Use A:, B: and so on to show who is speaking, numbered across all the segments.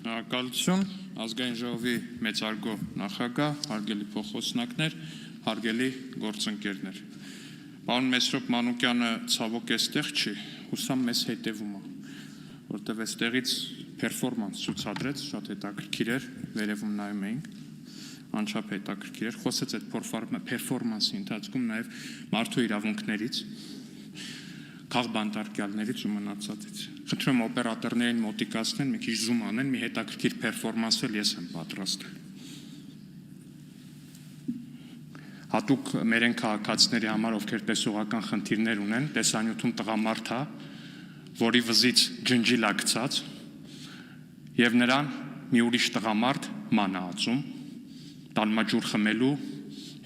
A: Շնորհակալություն, ազգային ժողովի մեծարգո նախագահ, հարգելի փոխոսնակներ, հարգելի գործընկերներ։ Պարոն Մեսրոպ Մանուկյանը ցավոք էստեղ չի, հուսամ մեզ հետևում է, որտեղ էստեղից performance ցուցադրեց, շատ հետաքրքիր էր, վերևում նայում էինք, անչափ հետաքրքիր էր, խոսեց այդ performance-ի ընթացքում նաև մարդու իրավունքներից, քաղբանտարկյալներից ու մնացածից։ Խնդրում եմ օպերատորներին մոտիկացնեն, մի քիչ զում անեն, մի հետաքրքիր performance էլ ես եմ պատրաստ։ Հատուկ մեր են քաղաքացիների համար, ովքեր տեսողական խնդիրներ ունեն, տեսանյութում տղամարդ է, որի վզից ջնջիլ է գցած, եւ նրան մի ուրիշ տղամարդ ման է ածում, տանում է ջուր խմելու,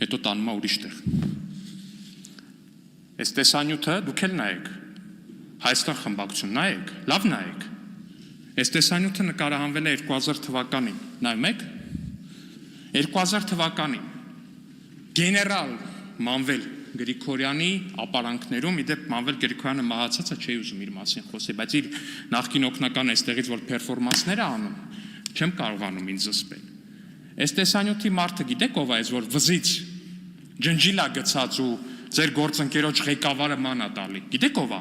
A: հետո տանում է ուրիշ տեղ։ Այս տեսանյութը դուք էլ նայեք, Հայաստան խմբակցություն նայեք, լավ նայեք, այս տեսանյութը նկարահանվել է 2000 թվականին, նայում եք, 2000 թվականին, գեներալ Մանվել Գրիգորյանի ապարանքներում, իդեպ Մանվել Գրիգորյանը մահացած է, չի ուզում իր մասին խոսել, բայց իր նախկին օգնական այստեղից, որ պերֆորմանսներ է անում, չեմ կարողանում ինձ զսպել։ Այս տեսանյութի մարդը գիտեք ով է, որ վզից ջնջիլ է գցած ու ձեր գործընկերոջ ղեկավարը ման է տալի, գիտեք ով է։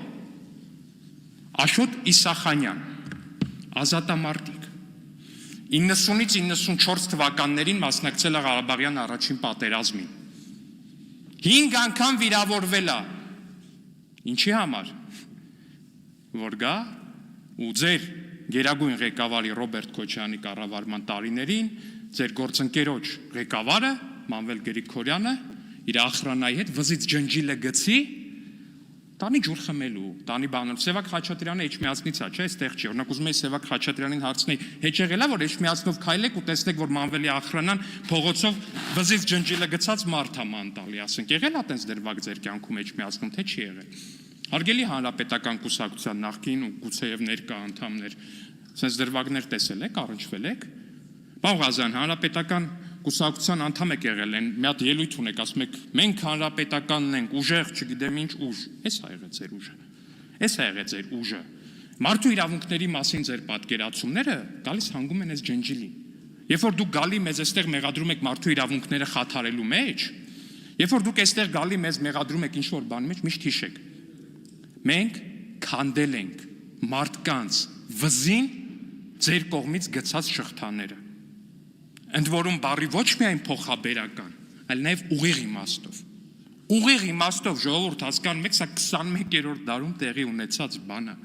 A: Աշոտ Իսախանյան, ազատամարտիկ, 90-ից 94 թվականներին մասնակցել է Ղարաբաղյան առաջին պատերազմին, 5 անգամ վիրավորվել է, ինչի համար, որ գա ու ձեր գերագույն ղեկավարի Ռոբերտ Քոչարյանի կառավարման տարիներին ձեր գործընկերոջ ղեկավարը Մանվել Գրիգորյանը իր ախրանայի հետ վզից ջնջիլը գցի, տանի ջուր խմելու, տանի բանալու, Սևակ Խաչատրյանը Էջմիածնից է, չէ, այստեղ չի, օրինակ ուզում էի Սևակ Խաչատրյանին հարցնեի, հետ եղել է, որ Էջմիածնով քայլեք ու տեսնեք, որ Մանվելի ախրանան փողոցով վզից ջնջիլը գցած մարդ է ման տալի, ասենք, եղել է տենց դրվագ ձեր կյանքում Էջմիածնում, թե չի եղել։ Հարգելի Հանրապետական կուսակցության նախկին ու գուցեև ներկա անդամներ, sense դրվագներ տեսել եք, առնչվել եք։ Պարոն Ղազարյան, Հանրապետական կուսակցության անդամ եք եղել, մի հատ ելույթ ունեք, ասում եք, մենք հանրապետականն ենք, ուժեղ, չգիտեմ ինչ ուժ, էս ա եղել ձեր ուժը, էս ա եղել ձեր ուժը։ Մարդու իրավունքների մասին ձեր պատկերացումները գալիս հանգում են այս ջնջիլին։ Երբ որ դուք գալի մեզ այստեղ մեղադրում եք մարդու իրավունքները խաթարելու մեջ, երբ որ դուք այստեղ գալի մեզ մեղադրում եք ինչ-որ բանի մեջ, միշտ հիշեք։ Մենք քանդել ենք մարդկանց վզին ձեր կողմից գցած շղթաները։ Ընդ որում բառի ոչ միայն փոխաբերական, այլ նաև ուղիղ իմաստով։ Ուղիղ իմաստով ժողովուրդ հասկանում եք, սա 21-րդ դարում տեղի ունեցած բան է։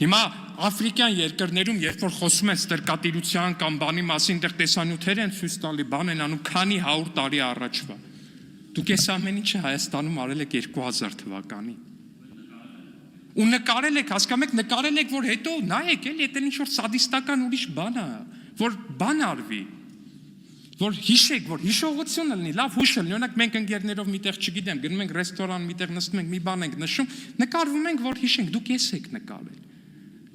A: Հիմա աֆրիկյան երկրներում, երբ որ խոսում են ստրկատիրության կամ բանի մասին, դեռ տեսանյութեր են ցույց տալի, բան են անում, քանի 100 տարի առաջվա։ Դուք այս ամեն ինչը Հայաստանում արել եք 2000 թվականին։ Ու նկարել եք, հասկանում եք, նկարել եք, որ հետո նայեք, էլի դա ինչ որ սադիստական ուրիշ բան է, որ բան արվի, որ հիշեք, որ հիշողությունը լինի, լավ հուշ լինի, օրինակ մենք ընկերներով միտեղ չգիտեմ, գնում ենք ռեստորան, միտեղ նստում ենք, մի բան ենք նշում, նկարվում ենք, որ հիշենք, դուք ես եք նկարել։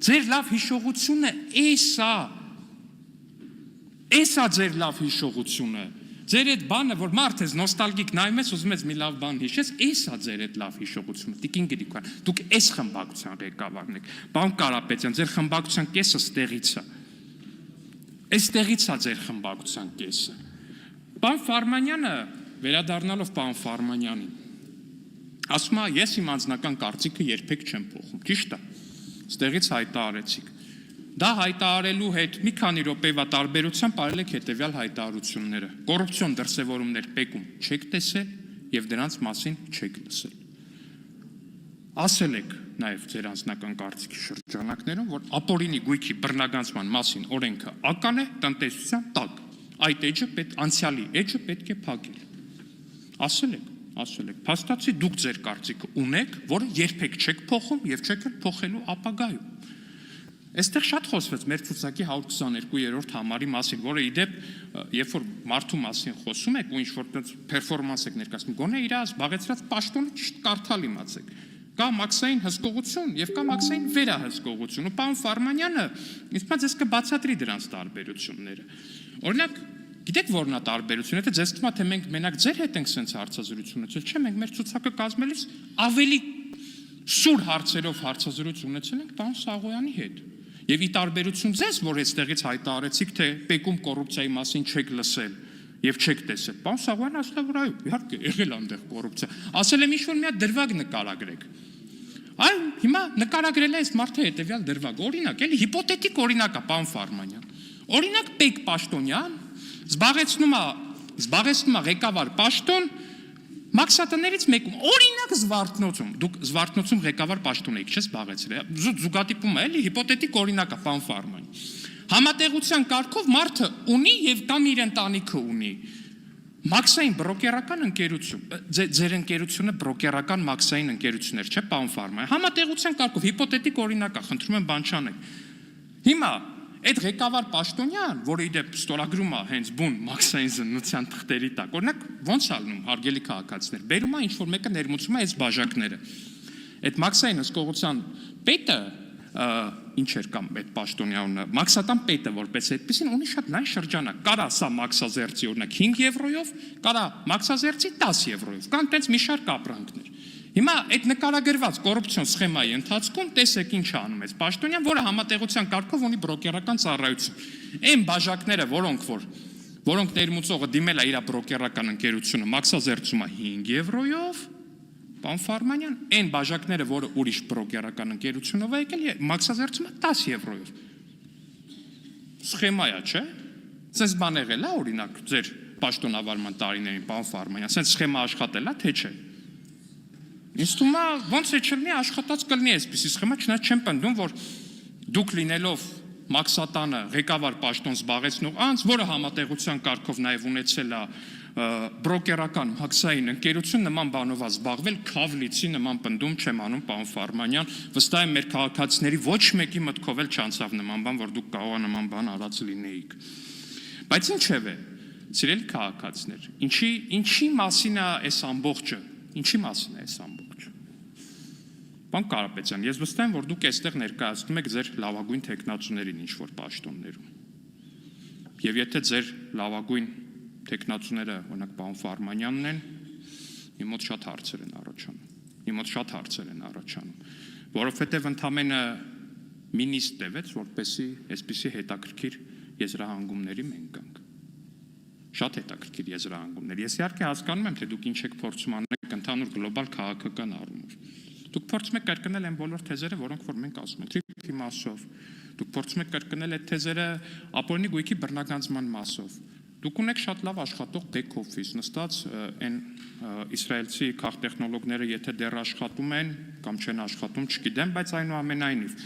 A: Ձեր լավ հիշողությունը էս է ձեր լավ հիշողությունը։ Ձեր այդ բանը, որ մարդ ես նոստալգիկ նայում ես, ուզում ես մի լավ բան հիշես, էս է ձեր այդ լավ հիշողությունը։ Տիկին Գրիգորյան, դուք էս խմբակցության ղեկավարն եք։ Պարոն Կարապետյան, ձեր խմբակցության կեսը ստեղից է։ Այստեղից է ձեր խմբակցության կեսը։ Պարոն Ֆարմանյանը, վերադառնալով պարոն Ֆարմանյանին, ասում է, ես իմ անձնական կարծիքը երբեք չեմ փոխում, ճիշտ է։ Ստեղից հայտարարեցիք։ Դա հայտարարելու հետ մի քանի րոպեվա տարբերությամբ արել եք հետևյալ հայտարարությունները։ Կոռուպցիոն դրսևորումներ պեկում չեք տեսել եւ դրանց մասին չեք լսել։ Ասել եք նաև ձեր անձնական կարծիքի շրջանակներում, որ ապօրինի գույքի բռնագանցման մասին օրենքը ական է տնտեսության տակ։ Այդ էջը անցյալի էջը պետք է փակել։ Ասել եք։ Փաստացի դուք ձեր կարծիքը ունեք, որը երբեք չեք փոխում եւ չեք փոխելու ապագայում։ Այստեղ շատ խոսվեց մեր ցուցակի 122-րդ համարի մասին, որը իդեպ, երբ որ մարդու մասին խոսում եք ու ինչ-որ պերֆորմանս եք ներկայացնում, գոնե իր զբաղեցրած պաշտոնը ճիշտ կարդալ իմացեք։ Կա մաքսային հսկողություն եւ կա մաքսային վերահսկողություն։ Ու պարոն Ֆարմանյանը, ինձ թվում է, ձեզ կբացատրի դրանց տարբերությունները։ Օրինակ, գիտեք որն է տարբերությունը, թե ձեզ թվում է, թե մենք մենակ ձեր հետ ենք sense հարցազրույց ունեցել, չէ, մենք մեր ցուցակը կազմելիս ավելի սուր հարցերով հարցազրույց ունեցել ենք պարոն Սաղոյանի հետ։ Եվ ի տարբերություն ձեզ, որ այստեղից հայտարարեցիք, թե Պեկում կոռուպցիայի մասին չեք լսել եւ չեք տեսել։ Պարոն Սաղոյանն ասել է, որ այո, իհարկե, եղել է այնտեղ կոռուպցիա։ Ասել եմ ինչ-որ մի հատ դրվագ նկարագրեք։ Այ հիմա նկարագրել է այս մարդը հետեւյալ դրվագ։ Օրինակ, էլի հիպոթետիկ օրինակ է, պարոն Ֆարմանյան։ Օրինակ Պեկ Պաշտոնյան զբաղեցնում է ղեկավար պաշտոն Մաքսատներից մեկում, օրինակ Զվարթնոցում, դուք Զվարթնոցում ղեկավար պաշտոն եք, չես զբաղեցրել, զուգադիպում է, էլի հիպոթետիկ օրինակ է, պարոն Ֆարման։ Համատեղության կարգով մարդը ունի եւ կամ իր ընտանիքը ունի մաքսային բրոկերական ընկերություն, ձեր ընկերությունը բրոկերական մաքսային ընկերություններ չէ, պարոն Ֆարման։ Համատեղության կարգով հիպոթետիկ օրինակ է, խնդրում եմ բան չանեք։ Հիմա այդ ղեկավար պաշտոնյան, որը իդեպ ստորագրում է հենց բուն մաքսային զննության թղթերի տակ, օրինակ ոնց է ալնում հարգելի քաղաքացիներ, բերում է ինչ-որ մեկը ներմուծում է այս բաժակները։ Այդ մաքսային հսկողության պետը ինչ էր կամ այդ պաշտոնյանը, մաքսատան պետը որպես այդպեսին ունի շատ լայն շրջանակ։ Կարա սա մաքսազերծի օրինակ 5 եվրոյով, կարա մաքսազերծի 10 եվրոյով, կան տենց մի շարք ապրանքներ։ Հիմա այդ նկարագրված կոռուպցիոն սխեմայի ընթացքում տեսեք ինչ անում այս պաշտոնյան, որը համատեղության կարգով ունի բրոկերական ծառայություն։ Այն բաժակները, որոնք ներմուծողը դիմել է իր բրոկերական ընկերությունը, մաքսազերծում է 5 եվրոյով, պարոն Ֆարմանյան, այն բաժակները, որը ուրիշ բրոկերական ընկերությունով է եկել, մաքսազերծում է 10 եվրոյով։ Սխեմա է, չէ՞։ Սենց բան եղել է, օրինակ, ձեր պաշտոնավարման տարիներին, պարոն Ֆարմանյան, սենց սխեմա աշխատել է, թե չէ։ Ինձ թվում է, ոնց է չլինի աշխատած կլինի այսպիսի սխեմա, չնայած չեմ պնդում, որ դուք լինելով մաքսատանը ղեկավար պաշտոն զբաղեցնող անձ, որը համատեղության կարգով նաև ունեցել է բրոկերական մաքսային ընկերություն նման բանով զբաղվել, քավլիցի նման պնդում չեմ անում, պարոն Ֆարմանյան, վստահ եմ մեր քաղաքացիների ոչ մեկի մտքով էլ չանցավ նման բան, որ դուք կարող նման բան արած լինեիք։ Բայց ինչևէ, սիրելի քաղաքացիներ, ինչի մասին է այս ամբողջը, ինչի մասին է այս ամբողջը։ Պարոն Կարապետյան, ես վստահ եմ, որ դուք այստեղ ներկայացնում եք ձեր լավագույն թեկնածուներին ինչ-որ պաշտոններում։ Եվ եթե ձեր լավագույն թեկնածուները, օրինակ պարոն Ֆարմանյանն են, իմ մոտ շատ հարցեր են առաջանում, որովհետև ընդամենը մի նիստ տևեց, որպեսզի այսպիսի հետաքրքիր եզրահանգումների մենք գանք։ Շատ հետաքրքիր եզրահանգումներ։ Ես իհարկե հասկանում եմ, թե դուք ինչ եք փորձում անել ընդհանուր գլոբալ քաղաքական առումով։ Դուք փորձում եք կրկնել այն բոլոր թեզերը, որոնք որ մենք ասում ենք, թրիփի մասով։ Դուք փորձում եք կրկնել այդ թեզերը ապօրինի գույքի բռնագանձման մասով։ Դուք ունեք շատ լավ աշխատող back office, նստած այն իսրայելցի քաղտեխնոլոգները, եթե դեռ աշխատում են կամ չեն աշխատում, չգիտեմ, բայց այնուամենայնիվ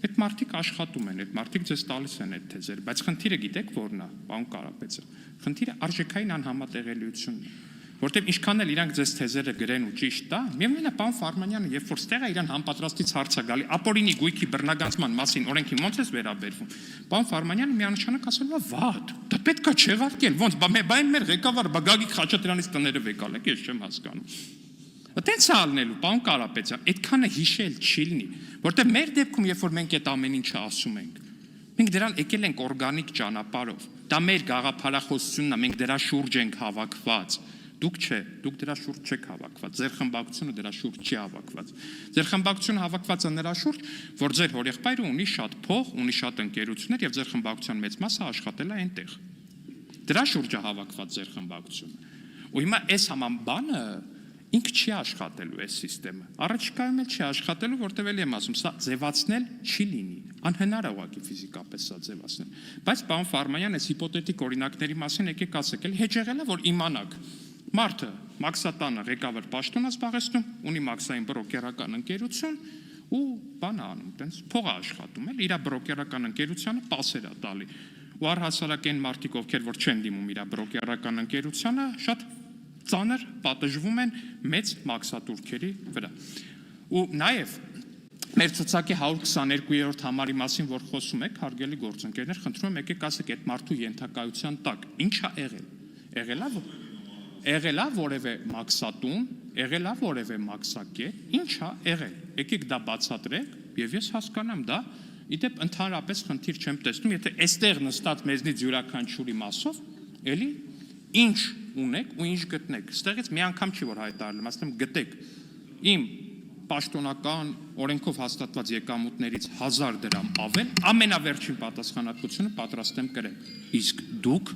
A: այդ մարդիկ աշխատում են, այդ մարդիկ ձեզ տալիս են այդ թեզերը, բայց խնդիրը գիտեք որն է, պարոն Կարապետյան, խնդիրը արժեքային անհամատեղելիությունն է, որտեղ ինչքան էլ իրանք ձեզ թեզերը գրեն ու ճիշտ տա, միևնույն է պարոն Ֆարմանյանը, երբ որ ստեղ է իրան համապատրաստից հարց է գալի, ապօրինի գույքի բռնագանձման մասին օրենքին ո՞նց է վերաբերվում, պարոն Ֆարմանյանը միանշանակ ասել է վատ, դա պետք է չեղարկել, ոնց, բա մեր ղեկավար Գագիկ Խաչատրյանից տները վեկալեք, ես չեմ հասկանում։ Այդտենց է ալնելու, պարոն Կարապետյան, այդքանը հիշել չի լինի, որտեղ մեր դեպքում, երբ որ մենք այդ ամեն ինչը ասում ենք, մենք դրան եկել ենք օրգանիկ ճանապարհով, դա մեր գաղափարախոսությունն է, մենք դրա շուրջ ենք հավաքված, դուք չէ, դուք դրա շուրջ չեք հավաքված, ձեր խմբակցությունը դրա շուրջ չի հավաքված, ձեր խմբակցությունը հավաքված է նրա շուրջ, որ ձեր հորեղբայրը ունի շատ փող, ունի շատ ընկերություններ եւ ձեր խմբակցության մեծ մասը աշխատել է այնտեղ, դրա շուրջ է հավաքված ձեր խմբակցությունը, ու հիմա այս համաբանը ինքը չի աշխատելու այս համակարգը։ Առաջիկայում էլ չի աշխատելու, որտեղ էլ եմ ասում, սա ձևացնել չի լինի, անհնար է ուղղակի ֆիզիկապես սա ձևացնել։ Բայց պարոն Ֆարմանյան, այս հիպոթետիկ օրինակների մասին եկեք ասեք, էլ հեչ եղել է, որ իմանաք, մարդը մաքսատանը ղեկավար պաշտոն է զբաղեցնում, ունի մաքսային բրոկերական ընկերություն ու բան է անում, տենց փող է աշխատում, էլ իր բրոկերական ընկերությանը պասեր է տալի։ Ու առհասարակ այն մարդիկ, ովքեր որ չեն դիմում իր բրոկերական ընկերությանը, շատ ծանր պատժվում են մեծ մաքսատուրքերի վրա։ Ու նաև մեր ցուցակի 122-րդ համարի մասին, որ խոսում եք, հարգելի գործընկերներ, խնդրում եմ եկեք ասեք այդ մարդու ենթակայության տակ ինչ է եղել։ Եղել է որևէ մաքսատուն, եղել է որևէ մաքսակետ, ինչ է եղել։ Եկեք դա բացատրեք, եւ ես հասկանամ դա, իդեպ ընդհանրապես խնդիր չեմ տեսնում, եթե այստեղ նստած մեզնից յուրաքանչյուրի մասով, էլի ինչ ունեք ու ինչ գտնեք։ Ստեղից մի անգամ չի որ հայտարարել, ասեմ գտեք իմ պաշտոնական օրենքով հաստատված եկամուտներից 1000 դրամ ավել, ամենավերջին պատասխանատվությունը պատրաստ եմ կրել։ Իսկ դուք